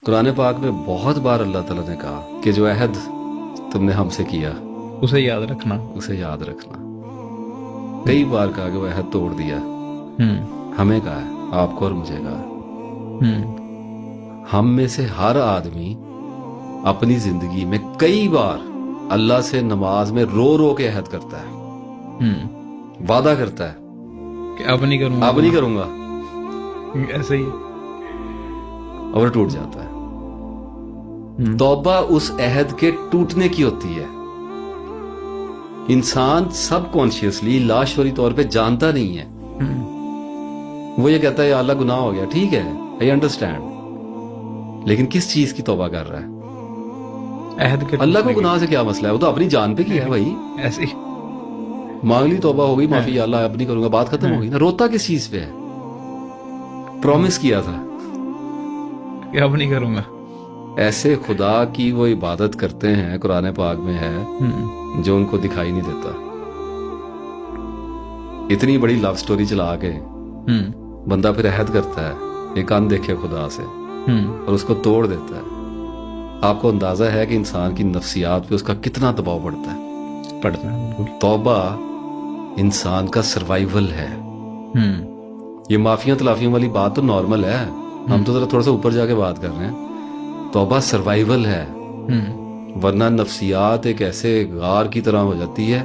قرآن پاک میں بہت بار اللہ تعالیٰ نے کہا کہ جو عہد تم نے ہم سے کیا اسے یاد رکھنا. اسے یاد رکھنا. کئی بار کہا کہ وہ عہد توڑ دیا. ہمیں کہا ہے, آپ کو اور مجھے کہا ہے. ہم میں سے ہر آدمی اپنی زندگی میں کئی بار اللہ سے نماز میں رو رو کے عہد کرتا ہے, وعدہ کرتا ہے کہ اب نہیں کروں گا, اب نہیں کروں گا, ایسے ہی, اور ٹوٹ جاتا ہے. توبہ اس عہد کے ٹوٹنے کی ہوتی ہے. انسان سب کانشیسلی لاشعوری طور پہ جانتا نہیں ہے. وہ یہ کہتا ہے یا اللہ گناہ ہو گیا, ٹھیک ہے, آئی انڈرسٹینڈ, لیکن کس چیز کی توبہ کر رہا ہے؟ عہد کے اللہ کو گناہ سے کیا مسئلہ ہے؟ وہ تو اپنی جان پہ کیا ہے بھائی. ایسے ہی مانگ لی, توبہ ہو گئی, معافی, یا اللہ اب نہیں کروں گا, بات ختم ہو گئی نا. روتا کس چیز پہ ہے؟ پرومس کیا تھا کہ اب نہیں کروں گا. ایسے خدا کی وہ عبادت کرتے ہیں, قرآن پاک میں ہے, جو ان کو دکھائی نہیں دیتا. اتنی بڑی لو سٹوری چلا کے بندہ پھر عہد کرتا ہے ایک اندیکھے خدا سے, اور اس کو توڑ دیتا ہے. آپ کو اندازہ ہے کہ انسان کی نفسیات پہ اس کا کتنا دباؤ پڑتا ہے. توبہ انسان کا سروائیول ہے. یہ معافیاں تلافیوں والی بات تو نارمل ہے, ہم تو ذرا تھوڑا سا اوپر جا کے بات کر رہے ہیں. توبہ سروائیول ہے, ورنہ نفسیات ایک ایسے غار کی طرح ہو جاتی ہے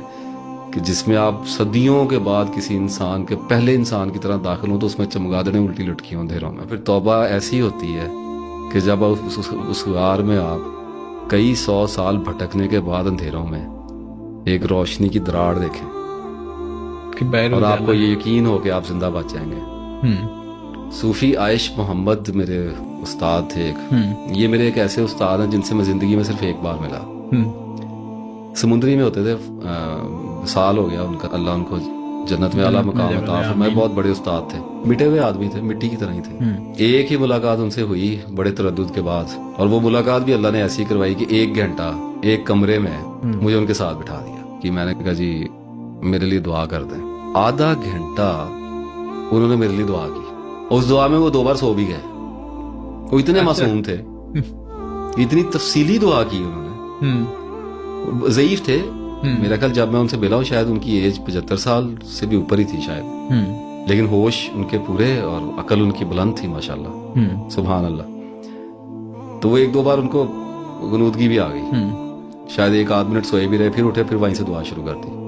کہ جس میں آپ صدیوں کے بعد کسی انسان کے پہلے انسان کی طرح داخل ہوں تو اس میں چمگادڑیں الٹی لٹکی ہوں اندھیروں میں. پھر توبہ ایسی ہوتی ہے کہ جب اس غار میں آپ کئی 100 سال بھٹکنے کے بعد اندھیروں میں ایک روشنی کی دراڑ دیکھیں اور آپ کو یہ یقین ہو کہ آپ زندہ بچ جائیں گے. صوفی عائش محمد میرے استاد تھے ایک. یہ میرے ایک ایسے استاد ہیں جن سے میں زندگی میں صرف ایک بار ملا. سمندری میں ہوتے تھے, سال ہو گیا ان کا, اللہ ان کو جنت میں اعلیٰ مقام عطا فرمائے. بہت بڑے استاد تھے, مٹے ہوئے آدمی تھے, مٹی کی طرح ہی تھے. ایک ہی ملاقات ان سے ہوئی بڑے تردد کے بعد, اور وہ ملاقات بھی اللہ نے ایسی کروائی کہ 1 گھنٹہ ایک کمرے میں مجھے ان کے ساتھ بٹھا دیا کہ میں نے کہا جی میرے لیے دعا کر دیں. آدھا گھنٹہ انہوں نے میرے لیے دعا کی. اس دعا میں وہ 2 بار سو بھی گئے. وہ اتنے معصوم تھے, اتنی تفصیلی دعا کی انہوں نے. ضعیف تھے میرا خیال, جب میں ان سے ملا ہوں شاید ان کی ایج 75 سال سے بھی اوپر ہی تھی شاید, لیکن ہوش ان کے پورے اور عقل ان کی بلند تھی ماشاءاللہ, سبحان اللہ. تو وہ 1-2 بار ان کو غنودگی بھی آ گئی, شاید 1-8 منٹ سوئے بھی رہے, پھر اٹھے, پھر وہیں سے دعا شروع کر دی.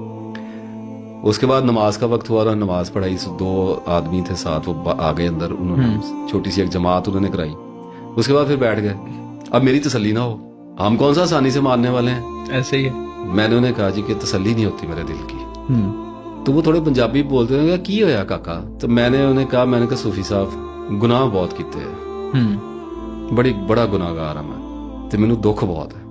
اس کے بعد نماز کا وقت ہوا اور نماز پڑھائی. 2 آدمی تھے ساتھ, وہ آگے اندر, انہوں نے چھوٹی سی ایک جماعت انہوں نے کرائی. اس کے بعد پھر بیٹھ گئے. اب میری تسلی نہ ہو, ہم کون سا آسانی سے ماننے والے ہیں, ایسے ہی. میں نے انہیں کہا جی کہ تسلی نہیں ہوتی میرے دل کی. تو وہ تھوڑے پنجابی بولتے ہیں, کی ہویا کاکا؟ تو میں نے انہیں کہا صوفی صاحب گناہ بہت کیتے ہیں, بڑا گناہ گار ہوں میں, تو مینوں دکھ بہت ہے,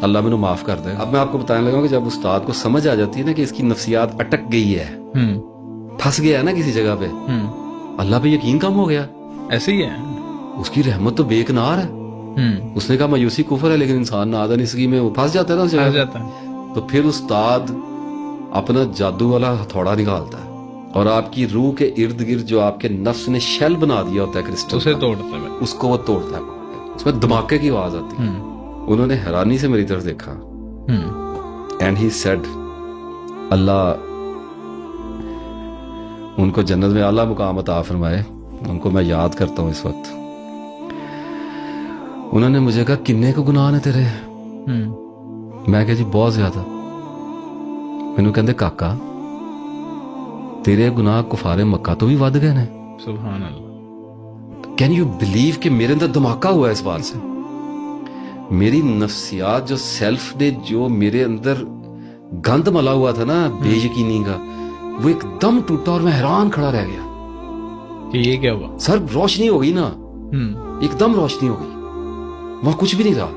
اللہ مینوں معاف کر دے. اب میں آپ کو بتانے لگا کہ جب استاد کو سمجھ آ جاتی ہے نا کہ اس کی نفسیات اٹک گئی ہے, پھنس گیا ہے نا کسی جگہ پہ, اللہ پہ یقین کم ہو گیا. ایسے ہی ہے, اس کی رحمت تو بے کنار ہے. اس نے کہا مایوسی کفر ہے, لیکن انسان نادانستگی میں وہ پھنس جاتا ہے نا اس جگہ. تو پھر استاد اپنا جادو والا ہتھوڑا نکالتا ہے اور آپ کی روح کے ارد گرد جو آپ کے نفس نے شیل بنا دیا ہوتا ہے کرسٹل, اسے توڑتا ہے, اس کو وہ توڑتا ہے. اس میں دھماکے کی آواز آتی ہے. انہوں نے حیرانی سے میری طرف دیکھا, اینڈ ہی سیڈ, اللہ ان کو جنت میں اعلیٰ مقام عطا فرمائے. ان کو میں یاد کرتا ہوں اس وقت. انہوں نے مجھے کہا کنے کو گناہ نے تیرے؟ میں کہا جی بہت زیادہ. مینوں کہندے کاکا تیرے گناہ کفار مکہ تو بھی ود گئے نے. سبحان اللہ. کین یو بلیو کہ میرے اندر دھماکہ ہوا ہے اس بات سے. میری نفسیات جو سیلف نے جو میرے اندر گند ملا ہوا تھا نا بے یقینی کا, وہ ایک دم ٹوٹا اور میں حیران کھڑا رہ گیا کہ یہ کیا ہوا. سر روشنی ہو گئی نا, ایک دم روشنی ہو گئی, وہاں کچھ بھی نہیں تھا.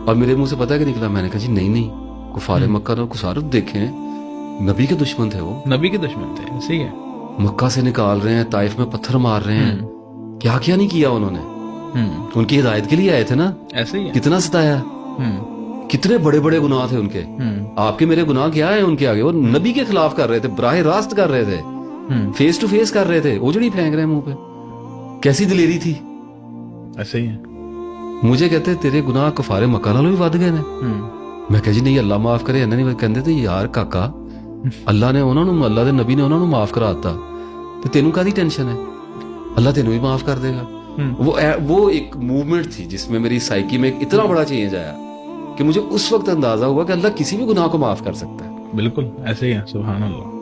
اور میرے منہ سے پتا کہ نکلا, میں نے کہا جی نہیں, کفار مکہ نے کسارت دیکھیں, نبی کے دشمن تھے, وہ نبی کے دشمن تھے. ایسے ہی ہے, مکہ سے نکال رہے ہیں, طائف میں پتھر مار رہے ہیں, کیا کیا نہیں کیا انہوں نے. ان کی ہدایت کے لیے آئے تھے نا. ایسے ہی کتنا ستایا, کتنے بڑے بڑے گناہ تھے ان کے. آپ کے میرے گناہ کیا ہے ان کے آگے؟ وہ نبی کے خلاف کر رہے تھے, براہ راست کر رہے تھے, فیس ٹو فیس کر رہے تھے, اجڑی پھینک رہے ہیں منہ پہ. کیسی دلیری تھی. ایسے ہی ہے. مجھے کہتے تیرے گناہ کفارے مکہ نالوں بھی ود گئے نے. میں کہا جی نہیں اللہ معاف کرے. انہیں نہیں کہندے تے یار کاکا اللہ نے انہوں نے اللہ دے نبی نے انہوں نے معاف کرا دیتا تے تینوں کادی ٹینشن ہے, اللہ تینوں بھی معاف کر دے گا. وہ ایک موومنٹ تھی جس میں میری سائیکی میں ایک اتنا بڑا چینج آیا کہ مجھے اس وقت اندازہ ہوا کہ اللہ کسی بھی گناہ کو معاف کر سکتا ہے. بالکل ایسے ہی ہے. سبحان اللہ.